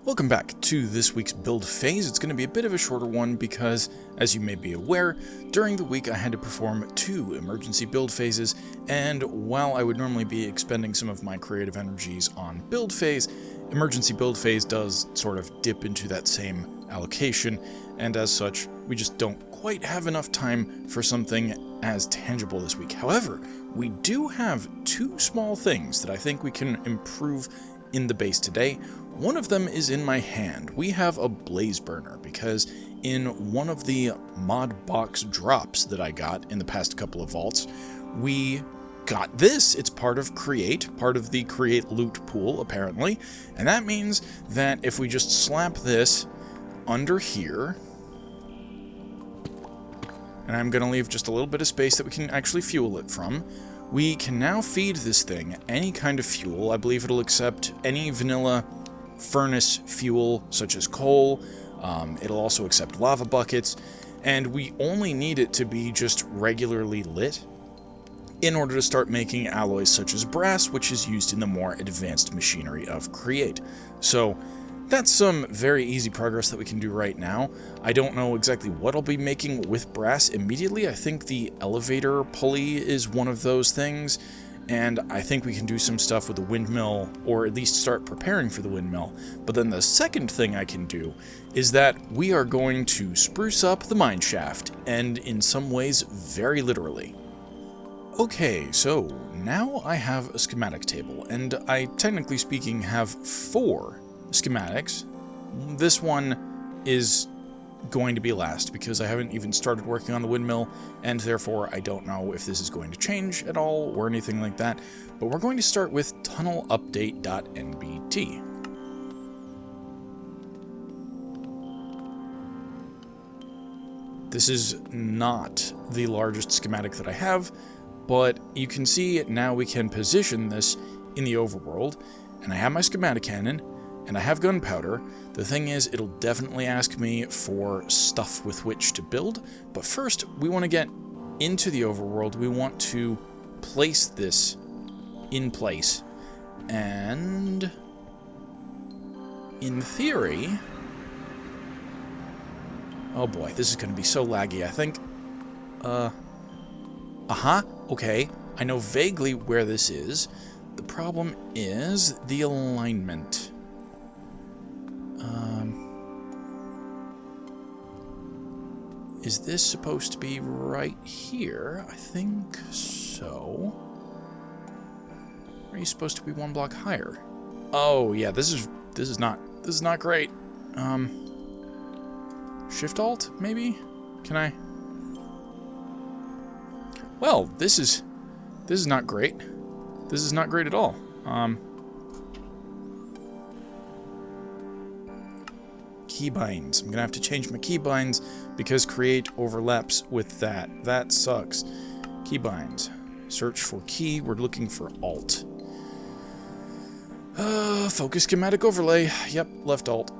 Welcome back to this week's build phase. It's going to be a bit of a shorter one because, as you may be aware, during the week I had to perform 2 emergency build phases, and while I would normally be expending some of my creative energies on build phase, emergency build phase does sort of dip into that same allocation, and as such, we just don't quite have enough time for something as tangible this week. However, we do have 2 small things that I think we can improve in the base today. One of them is in my hand. We have a blaze burner because in one of the mod box drops that I got in the past couple of vaults, we got this. It's part of the create loot pool apparently, and that means that if we just slap this under here, and I'm going to leave just a little bit of space that we can actually fuel it from, we can now feed this thing any kind of fuel. I believe it'll accept any vanilla furnace fuel, such as coal. It'll also accept lava buckets, and we only need it to be just regularly lit in order to start making alloys such as brass, which is used in the more advanced machinery of Create. So that's some very easy progress that we can do right now. I don't know exactly what I'll be making with brass immediately. I think the elevator pulley is one of those things, and I think we can do some stuff with the windmill, or at least start preparing for the windmill. But then the second thing I can do is that we are going to spruce up the mineshaft, and in some ways, very literally. Okay, so now I have a schematic table, and I, technically speaking, have 4 schematics. This one is going to be last because I haven't even started working on the windmill, and therefore I don't know if this is going to change at all or anything like that. But we're going to start with tunnelupdate.nbt. This is not the largest schematic that I have, but you can see now we can position this in the overworld, and I have my Schematicannon, and I have gunpowder. The thing is, it'll definitely ask me for stuff with which to build, but first, we want to get into the overworld. We want to place this in place, and in theory, oh boy, this is going to be so laggy, I think. Okay, I know vaguely where this is. The problem is the alignment. Is this supposed to be right here? I think so. Or are you supposed to be 1 block higher? Oh yeah, this is not great. Shift Alt maybe? Can I? Well, this is not great. This is not great at all. Keybinds. I'm gonna have to change my keybinds because Create overlaps with that. That sucks. Keybinds. Search for key. We're looking for Alt. Focus schematic overlay. Yep, left Alt.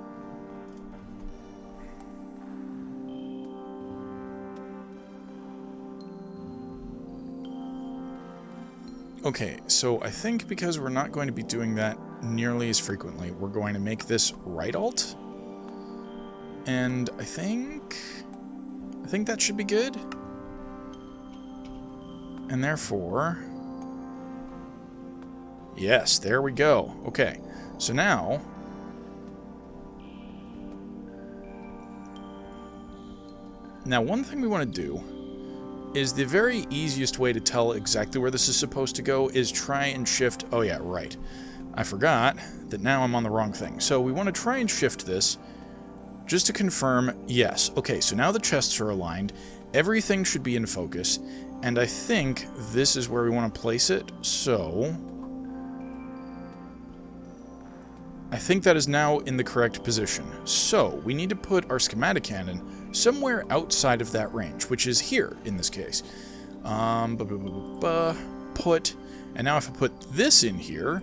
Okay, so I think because we're not going to be doing that nearly as frequently, we're going to make this right Alt. And I think that should be good. And therefore, yes, there we go. Okay, so now, one thing we want to do is the very easiest way to tell exactly where this is supposed to go is try and shift. Oh yeah, right. I forgot that now I'm on the wrong thing. So we want to try and shift this just to confirm, yes. Okay, so now the chests are aligned. Everything should be in focus. And I think this is where we want to place it. So I think that is now in the correct position. So we need to put our Schematicannon somewhere outside of that range, which is here in this case. Put, and now if I put this in here,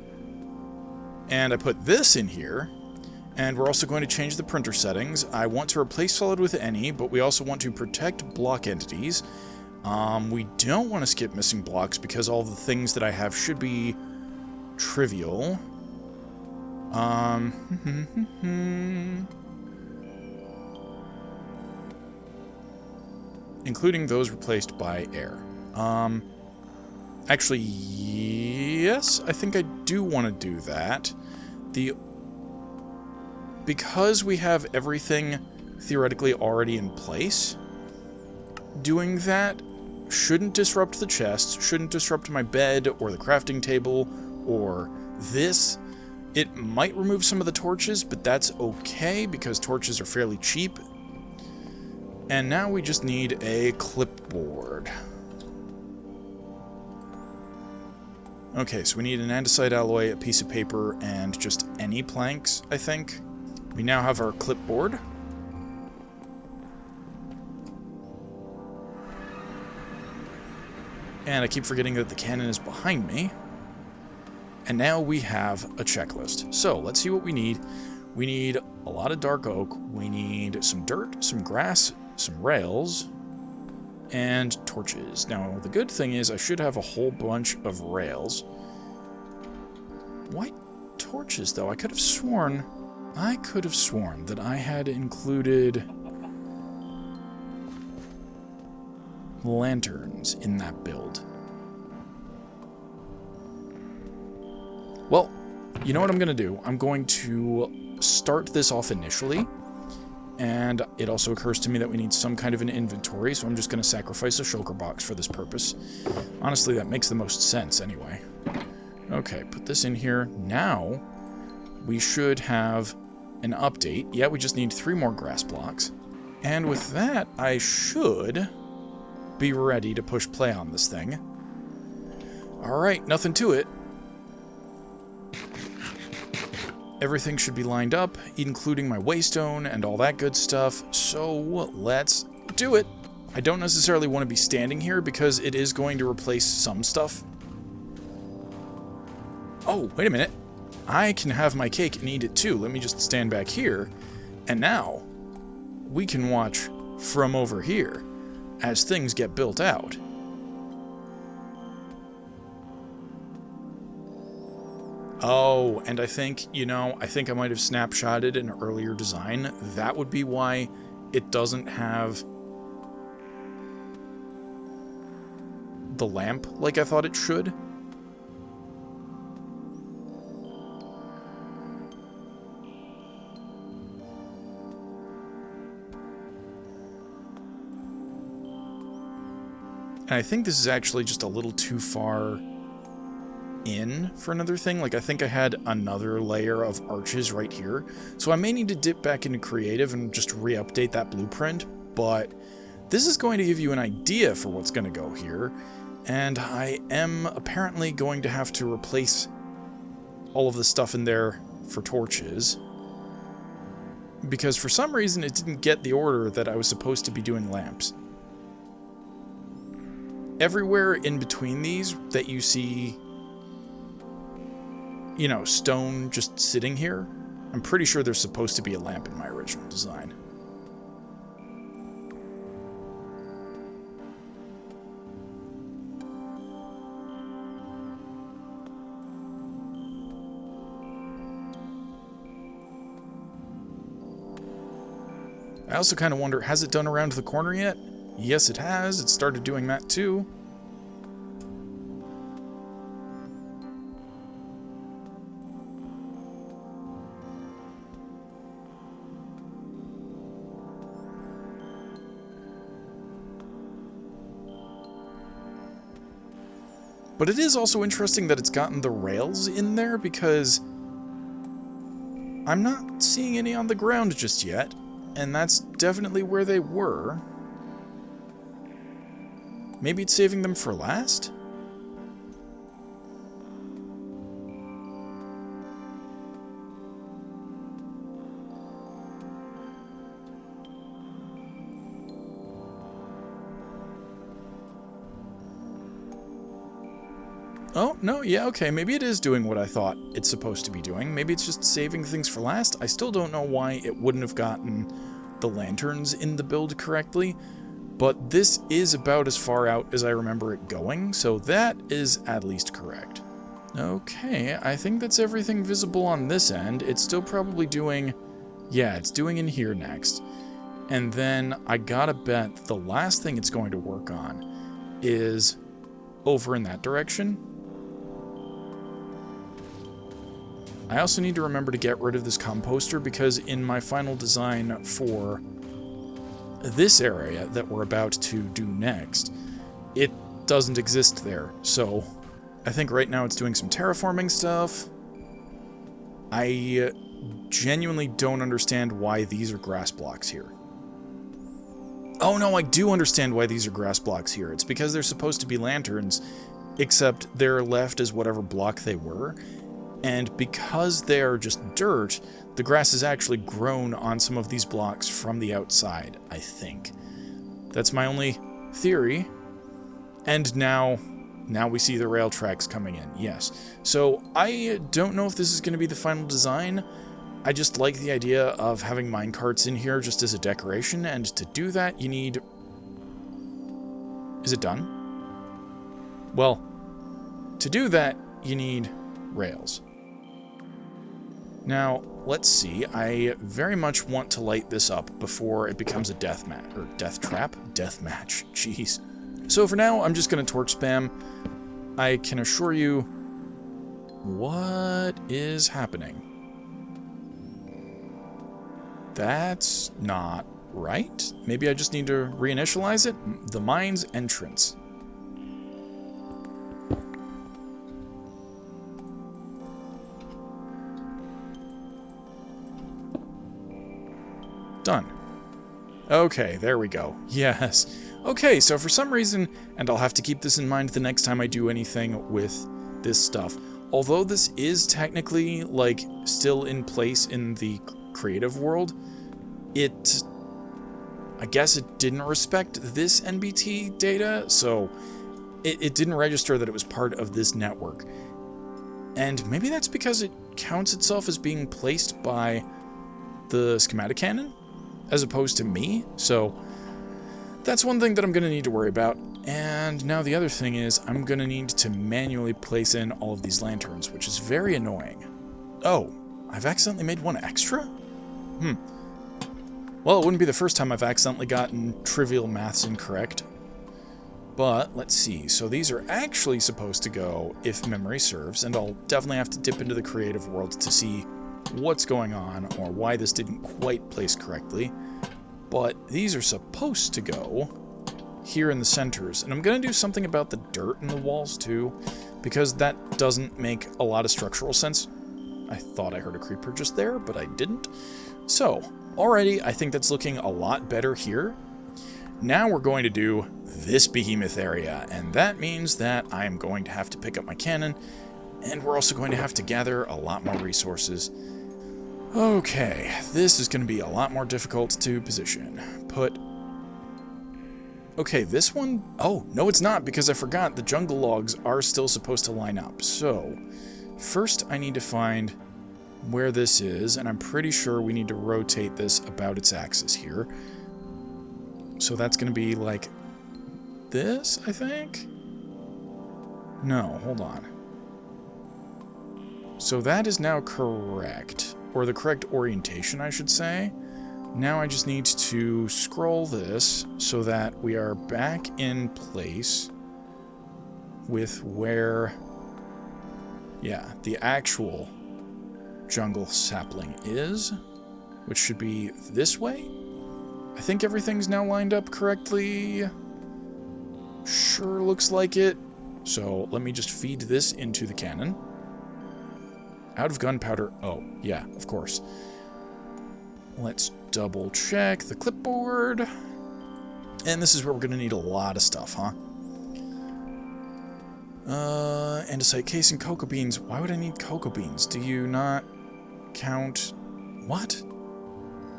and I put this in here, and we're also going to change the printer settings. I want to replace solid with any, but we also want to protect block entities. We don't want to skip missing blocks because all the things that I have should be trivial. Including those replaced by air. Actually, yes, I think I do want to do that. Because we have everything theoretically already in place, doing that shouldn't disrupt the chests, shouldn't disrupt my bed or the crafting table or this. It might remove some of the torches, but that's okay because torches are fairly cheap. And now we just need a clipboard. Okay, so we need an andesite alloy, a piece of paper, and just any planks, I think. We now have our clipboard. And I keep forgetting that the cannon is behind me. And now we have a checklist. So, let's see what we need. We need a lot of dark oak. We need some dirt, some grass, some rails, and torches. Now, the good thing is I should have a whole bunch of rails. Why torches, though? I could have sworn that I had included lanterns in that build. Well, you know what I'm going to do? I'm going to start this off initially, and it also occurs to me that we need some kind of an inventory, so I'm just going to sacrifice a shulker box for this purpose. Honestly, that makes the most sense anyway. Okay, put this in here. Now, we should have an update. Yeah, we just need 3 more grass blocks. And with that, I should be ready to push play on this thing. Alright, nothing to it. Everything should be lined up, including my waystone and all that good stuff, so let's do it. I don't necessarily want to be standing here because it is going to replace some stuff. Oh, wait a minute. I can have my cake and eat it too. Let me just stand back here. And now, we can watch from over here as things get built out. Oh, and I think, I think I might have snapshotted an earlier design. That would be why it doesn't have the lamp like I thought it should. And I think this is actually just a little too far in for another thing. Like, I think I had another layer of arches right here. So I may need to dip back into creative and just re-update that blueprint. But this is going to give you an idea for what's going to go here. And I am apparently going to have to replace all of the stuff in there for torches. Because for some reason it didn't get the order that I was supposed to be doing lamps. Everywhere in between these that you see, stone just sitting here, I'm pretty sure there's supposed to be a lamp in my original design. I also kind of wonder, has it done around the corner yet? Yes, it has. It started doing that too. But it is also interesting that it's gotten the rails in there, because I'm not seeing any on the ground just yet, and that's definitely where they were. Maybe it's saving them for last? Oh, no, yeah, okay, maybe it is doing what I thought it's supposed to be doing. Maybe it's just saving things for last. I still don't know why it wouldn't have gotten the lanterns in the build correctly, but this is about as far out as I remember it going, so that is at least correct. Okay, I think that's everything visible on this end. It's still probably doing... Yeah, it's doing in here next. And then I gotta bet the last thing it's going to work on is over in that direction. I also need to remember to get rid of this composter because in my final design for this area that we're about to do next, it doesn't exist there. So I think right now it's doing some terraforming stuff. I genuinely don't understand why these are grass blocks here. Oh no, I do understand why these are grass blocks here. It's because they're supposed to be lanterns, except they're left as whatever block they were. And because they're just dirt, the grass is actually grown on some of these blocks from the outside, I think. That's my only theory. And now we see the rail tracks coming in, yes. So I don't know if this is going to be the final design. I just like the idea of having minecarts in here just as a decoration, and to do that you need... Is it done? Well, to do that you need rails. Now, let's see. I very much want to light this up before it becomes a death match, or death trap? Death match. Jeez. So for now, I'm just going to torch spam. I can assure you what is happening. That's not right. Maybe I just need to reinitialize it. The mine's entrance. Done. Okay, there we go. Yes. Okay, so for some reason, and I'll have to keep this in mind the next time I do anything with this stuff, although this is technically, like, still in place in the creative world, I guess it didn't respect this NBT data, so it didn't register that it was part of this network. And maybe that's because it counts itself as being placed by the Schematicannon, as opposed to me, so that's one thing that I'm going to need to worry about. And now the other thing is I'm going to need to manually place in all of these lanterns, which is very annoying. Oh, I've accidentally made one extra? Well, it wouldn't be the first time I've accidentally gotten trivial maths incorrect. But, let's see. So these are actually supposed to go, if memory serves, and I'll definitely have to dip into the creative world to see what's going on or why this didn't quite place correctly. But these are supposed to go here in the centers. And I'm going to do something about the dirt in the walls too, because that doesn't make a lot of structural sense. I thought I heard a creeper just there, but I didn't. So, already I think that's looking a lot better here. Now we're going to do this behemoth area, and that means that I'm going to have to pick up my cannon, and we're also going to have to gather a lot more resources. Okay, this is going to be a lot more difficult to position. Okay, this one... Oh, no it's not, because I forgot the jungle logs are still supposed to line up. So, first I need to find where this is, and I'm pretty sure we need to rotate this about its axis here. So that's going to be like this, I think? No, hold on. So that is now correct. Or the correct orientation, I should say. Now I just need to scroll this so that we are back in place with where, yeah, the actual jungle sapling is, which should be this way. I think everything's now lined up correctly. Sure looks like it. So let me just feed this into the cannon. Out of gunpowder. Oh, yeah, of course. Let's double check the clipboard. And this is where we're going to need a lot of stuff, huh? Andesite case and cocoa beans. Why would I need cocoa beans? Do you not count... What?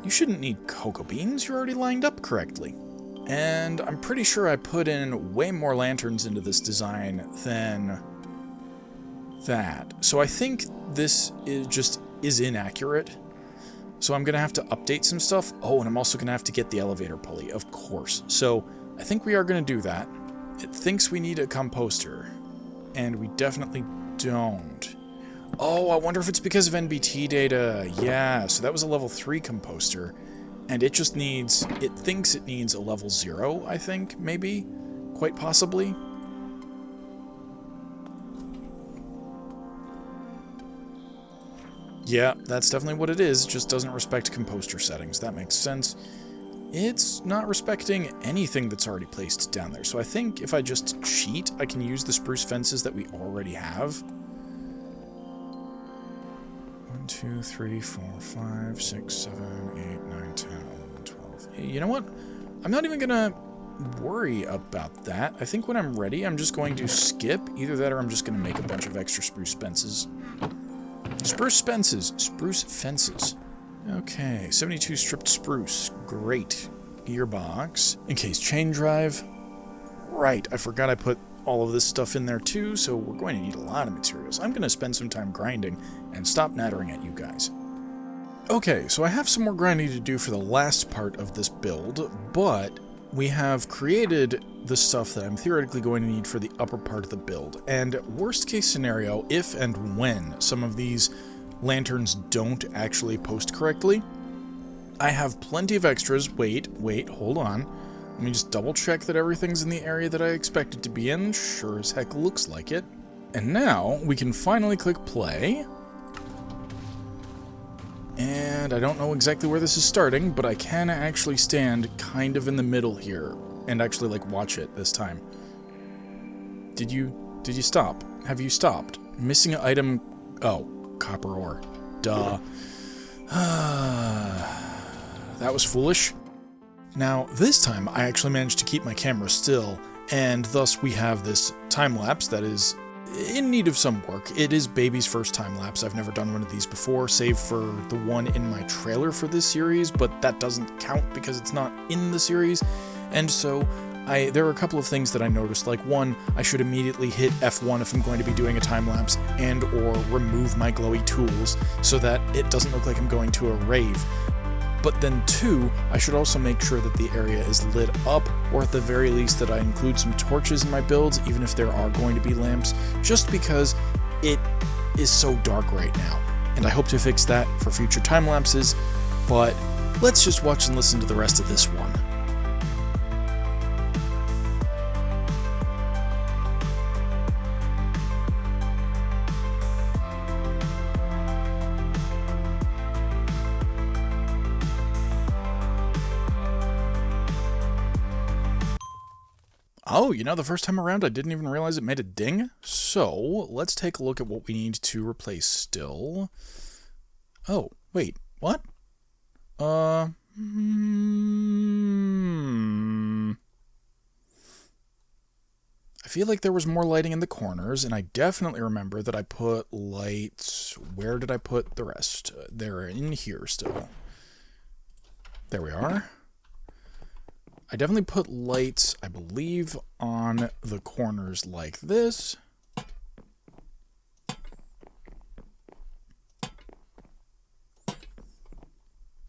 You shouldn't need cocoa beans. You're already lined up correctly. And I'm pretty sure I put in way more lanterns into this design than that. So I think this is inaccurate. So I'm going to have to update some stuff. Oh, and I'm also going to have to get the elevator pulley, of course. So I think we are going to do that. It thinks we need a composter. And we definitely don't. Oh, I wonder if it's because of NBT data. Yeah, so that was a level 3 composter. And it just needs... It thinks it needs a level 0, I think, maybe? Quite possibly. Yeah, that's definitely what it is. It just doesn't respect composter settings. That makes sense. It's not respecting anything that's already placed down there. So I think if I just cheat, I can use the spruce fences that we already have. 1, 2, 3, 4, 5, 6, 7, 8, 9, 10, 11, 12. You know what? I'm not even gonna worry about that. I think when I'm ready, I'm just going to skip. Either that or I'm just gonna make a bunch of extra spruce fences. Spruce fences. Okay, 72 stripped spruce. Great. Gearbox. Encased chain drive. Right, I forgot I put all of this stuff in there too, so we're going to need a lot of materials. I'm going to spend some time grinding and stop nattering at you guys. Okay, so I have some more grinding to do for the last part of this build, but we have created the stuff that I'm theoretically going to need for the upper part of the build. And worst case scenario, if and when some of these lanterns don't actually post correctly, I have plenty of extras. Wait, hold on. Let me just double check that everything's in the area that I expect it to be in. Sure as heck looks like it. And now we can finally click play. And I don't know exactly where this is starting, but I can actually stand kind of in the middle here and actually like watch it this time. Did you stop? Have you stopped? Missing an item. Oh, copper ore. Duh. That was foolish. Now, this time I actually managed to keep my camera still, and thus we have this time-lapse that is in need of some work. It is baby's first time-lapse. I've never done one of these before, save for the one in my trailer for this series, but that doesn't count because it's not in the series. And so there are a couple of things that I noticed. Like, one, I should immediately hit F1 if I'm going to be doing a time-lapse, and or remove my glowy tools so that it doesn't look like I'm going to a rave. But then two, I should also make sure that the area is lit up, or at the very least that I include some torches in my builds, even if there are going to be lamps, just because it is so dark right now. And I hope to fix that for future time lapses, but let's just watch and listen to the rest of this one. Oh, you know, the first time around I didn't even realize it made a ding. So, let's take a look at what we need to replace still. Oh, wait, what? I feel like there was more lighting in the corners, and I definitely remember that I put lights... Where did I put the rest? They're in here still. There we are. I definitely put lights, I believe, on the corners like this.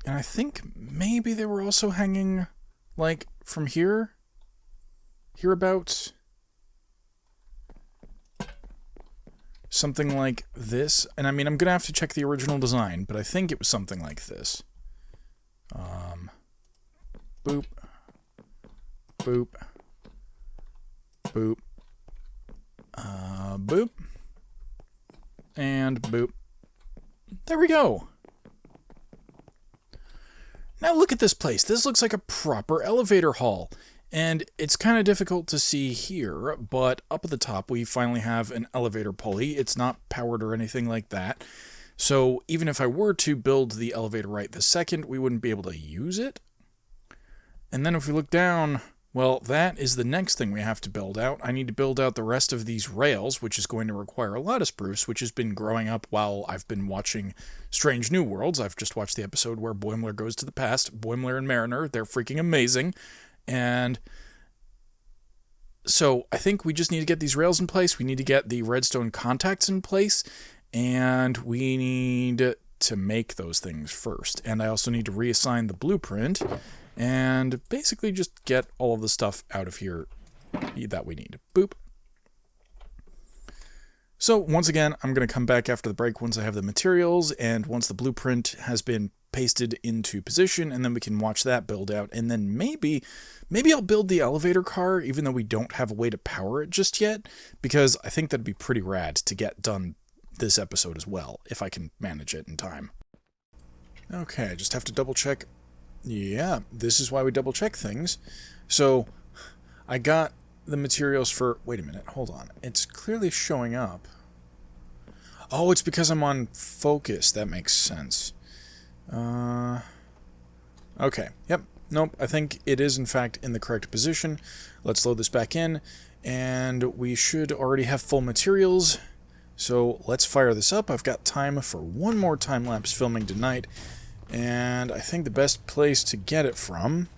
And I think maybe they were also hanging, like, from here? Hereabouts? Something like this. And I mean, I'm gonna have to check the original design, but I think it was something like this. Boop. Boop. Boop. Boop. And boop. There we go. Now look at this place. This looks like a proper elevator hall. And it's kind of difficult to see here, but up at the top we finally have an elevator pulley. It's not powered or anything like that. So even if I were to build the elevator right this second, we wouldn't be able to use it. And then if we look down... Well, that is the next thing we have to build out. I need to build out the rest of these rails, which is going to require a lot of spruce, which has been growing up while I've been watching Strange New Worlds. I've just watched the episode where Boimler goes to the past. Boimler and Mariner, they're freaking amazing. And so I think we just need to get these rails in place. We need to get the redstone contacts in place, and we need to make those things first. And I also need to reassign the blueprint and basically just get all of the stuff out of here that we need. Boop. So once again, I'm going to come back after the break once I have the materials and once the blueprint has been pasted into position, and then we can watch that build out, and then maybe I'll build the elevator car even though we don't have a way to power it just yet, because I think that'd be pretty rad to get done this episode as well, if I can manage it in time. Okay, I just have to double check. Yeah, this is why we double check things. So I got the materials for... Wait a minute, hold on. It's clearly showing up. Oh, it's because I'm on focus. That makes sense. Okay, yep. Nope, I think it is in fact in the correct position. Let's load this back in, and we should already have full materials. So let's fire this up. I've got time for one more time-lapse filming tonight, and I think the best place to get it from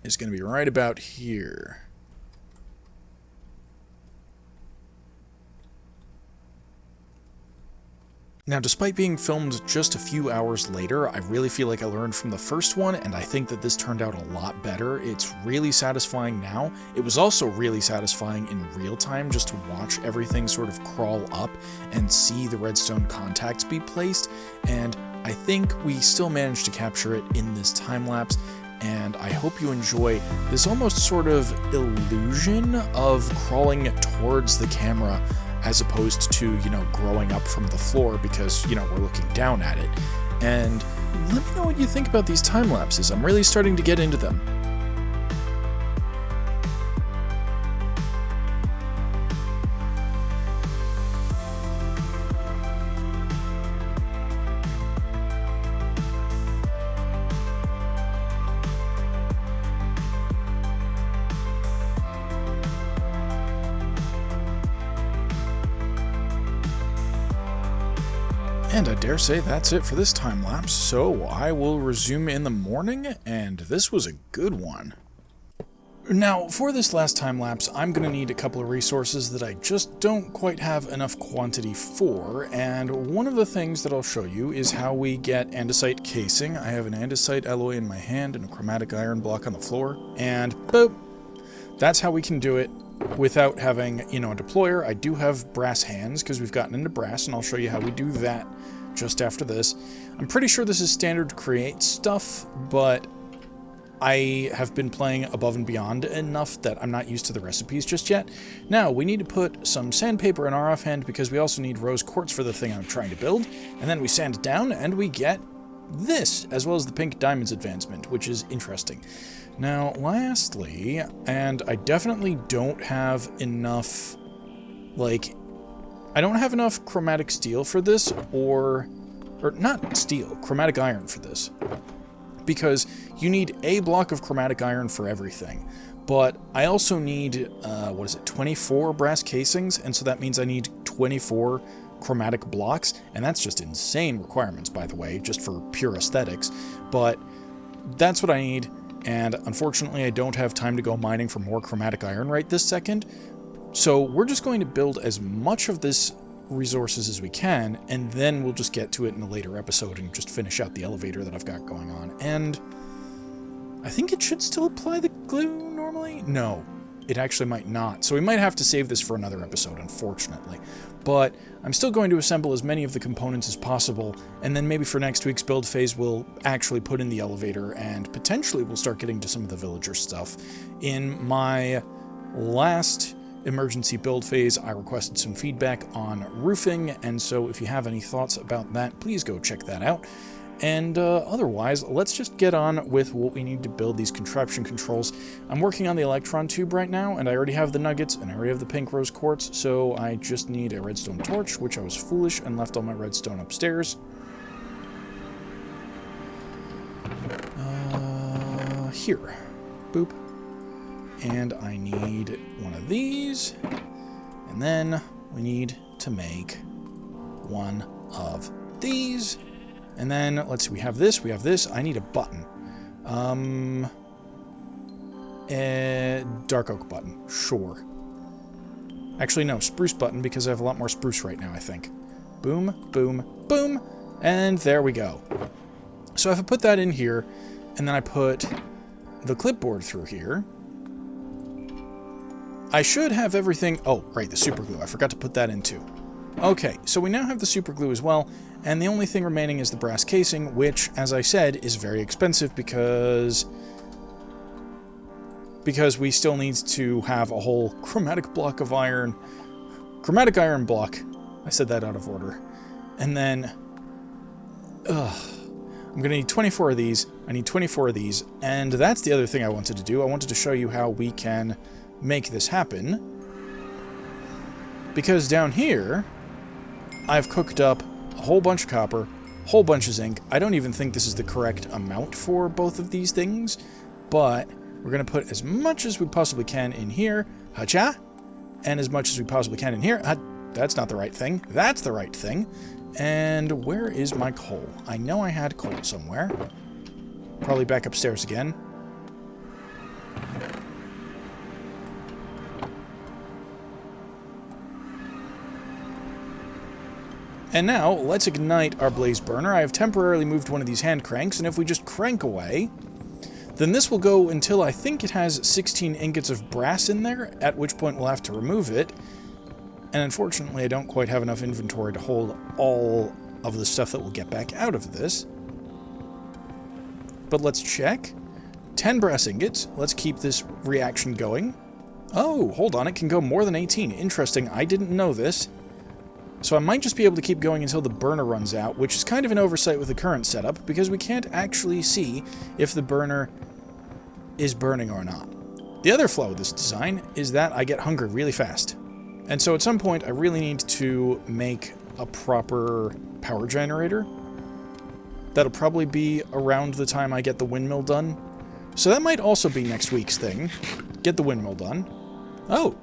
is going to be right about here. Now, despite being filmed just a few hours later, I really feel like I learned from the first one, and I think that this turned out a lot better. It's really satisfying now. It was also really satisfying in real time just to watch everything sort of crawl up and see the redstone contacts be placed, and I think we still managed to capture it in this time-lapse, and I hope you enjoy this almost sort of illusion of crawling towards the camera as opposed to, growing up from the floor because, we're looking down at it. And let me know what you think about these time lapses. I'm really starting to get into them. And I dare say that's it for this time lapse, so I will resume in the morning, and this was a good one. Now, for this last time lapse, I'm going to need a couple of resources that I just don't quite have enough quantity for, and one of the things that I'll show you is how we get andesite casing. I have an andesite alloy in my hand and a chromatic iron block on the floor, and boop! That's how we can do it without having, a deployer. I do have brass hands because we've gotten into brass, and I'll show you how we do that just after this. I'm pretty sure this is standard to create stuff, but I have been playing Above and Beyond enough that I'm not used to the recipes just yet. Now, we need to put some sandpaper in our offhand because we also need rose quartz for the thing I'm trying to build, and then we sand it down and we get this, as well as the pink diamonds advancement, which is interesting. Now, lastly, and I definitely don't have enough, I don't have enough chromatic steel for this, or not steel, chromatic iron for this, because you need a block of chromatic iron for everything, but I also need, 24 brass casings, and so that means I need 24 chromatic blocks, and that's just insane requirements, by the way, just for pure aesthetics, but that's what I need. And unfortunately, I don't have time to go mining for more chromatic iron right this second. So we're just going to build as much of this resources as we can, and then we'll just get to it in a later episode and just finish out the elevator that I've got going on. And I think it should still apply the glue normally? No, it actually might not. So we might have to save this for another episode, unfortunately. But I'm still going to assemble as many of the components as possible, and then maybe for next week's build phase we'll actually put in the elevator, and potentially we'll start getting to some of the villager stuff. In my last emergency build phase, I requested some feedback on roofing, and so if you have any thoughts about that, please go check that out. And otherwise, let's just get on with what we need to build these contraption controls. I'm working on the electron tube right now, and I already have the nuggets, and I already have the pink rose quartz, so I just need a redstone torch, which I was foolish and left all my redstone upstairs. Here. Boop. And I need one of these, and then we need to make one of these. And then, let's see, we have this, I need a button. Dark oak button, sure. Actually, no, spruce button, because I have a lot more spruce right now, I think. Boom, boom, boom, and there we go. So if I put that in here, and then I put the clipboard through here, I should have everything... Oh, right, the super glue. I forgot to put that in too. Okay, so we now have the super glue as well, and the only thing remaining is the brass casing, which, as I said, is very expensive because we still need to have a whole chromatic block of iron. Chromatic iron block. I said that out of order. And then... I'm going to need 24 of these. I need 24 of these. And that's the other thing I wanted to do. I wanted to show you how we can make this happen. Because down here, I've cooked up a whole bunch of copper, a whole bunch of zinc. I don't even think this is the correct amount for both of these things. But we're going to put as much as we possibly can in here. Ha-cha! And as much as we possibly can in here. That's not the right thing. That's the right thing. And where is my coal? I know I had coal somewhere. Probably back upstairs again. And now, let's ignite our blaze burner. I have temporarily moved one of these hand cranks, and if we just crank away, then this will go until I think it has 16 ingots of brass in there, at which point we'll have to remove it. And unfortunately, I don't quite have enough inventory to hold all of the stuff that we'll get back out of this. But let's check. 10 brass ingots. Let's keep this reaction going. Oh, hold on. It can go more than 18. Interesting. I didn't know this. So I might just be able to keep going until the burner runs out, which is kind of an oversight with the current setup, because we can't actually see if the burner is burning or not. The other flaw with this design is that I get hungry really fast. And so at some point, I really need to make a proper power generator. That'll probably be around the time I get the windmill done. So that might also be next week's thing. Get the windmill done. Oh!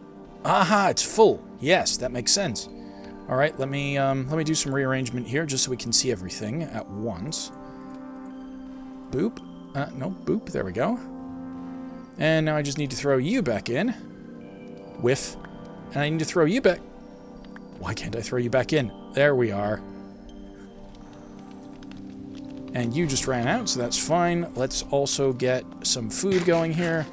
Aha! It's full! Yes, that makes sense. Alright, let me do some rearrangement here, just so we can see everything at once. Boop. No, boop. There we go. And now I just need to throw you back in. Whiff. And I need to throw you back... Why can't I throw you back in? There we are. And you just ran out, so that's fine. Let's also get some food going here.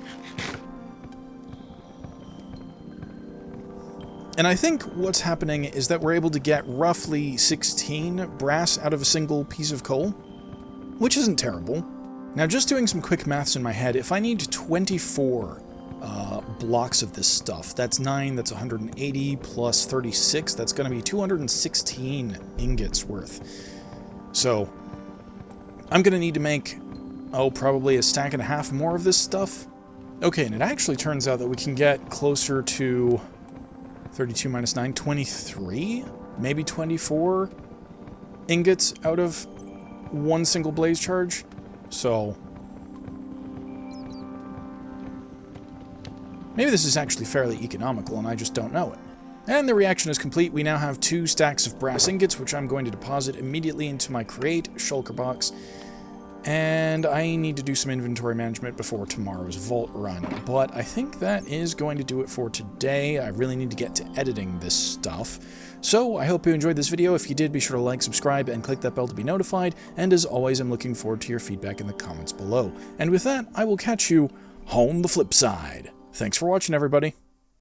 And I think what's happening is that we're able to get roughly 16 brass out of a single piece of coal, which isn't terrible. Now, just doing some quick maths in my head, if I need 24 blocks of this stuff, that's 9, that's 180, plus 36, that's going to be 216 ingots worth. So, I'm going to need to make, probably a stack and a half more of this stuff. Okay, and it actually turns out that we can get closer to 32 minus 9, 23, maybe 24 ingots out of one single blaze charge. So, maybe this is actually fairly economical and I just don't know it. And the reaction is complete. We now have 2 stacks of brass ingots, which I'm going to deposit immediately into my Create shulker box. And I need to do some inventory management before tomorrow's vault run. But I think that is going to do it for today. I really need to get to editing this stuff. So I hope you enjoyed this video. If you did, be sure to like, subscribe, and click that bell to be notified. And as always, I'm looking forward to your feedback in the comments below. And with that, I will catch you on the flip side. Thanks for watching, everybody.